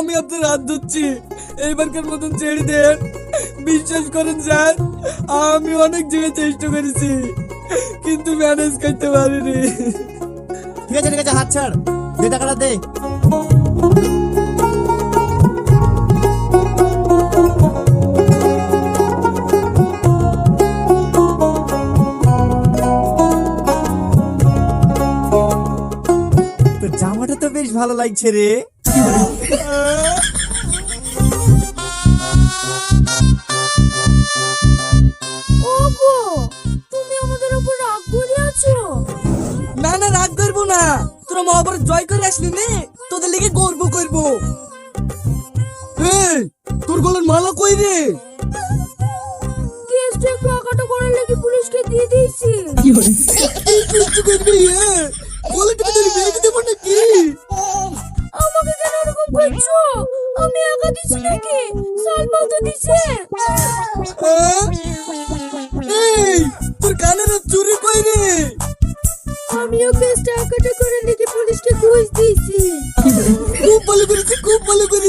আমি আপনার হাত ধরছি, এইবারকার মতন ছেড়ে দেন। বিশ্বাস করেন স্যার, আমি অনেক জায়গায় চেষ্টা করেছি কিন্তু ম্যানেজ করতে পারিনি। ঠিক আছে হাত ছাড়, দে টাকাটা দে। তোর জামাটা তো বেশ ভালো লাগছে রে। ওগো, তুমি আমাদের উপর রাগ করে আছো? না না, রাগ করবো না, তোরা মহাভারত জয় করে আসলি নে, তোদের লেগে গর্ব করবো। এই, তোর গলার মালা কই রে? কেসটা একটু আগাটা করার লাগি পুলিশকে দিয়ে দিয়েছি। এই কিচ্ছু করবি? গলাটাকে ধরে বেঁধে দেবো নাকি? আমাকে কেন এরকম করছো? আমি একা দিছি নাকি? সালমাও তো দিছে। এই, তোর কানের চুরি কই রে? আমিও কেসটা আগাটা করার লাগি পুলিশকে ঘুষ দিয়েছি। খুব ভালো করেছি, খুব ভালো করেছি।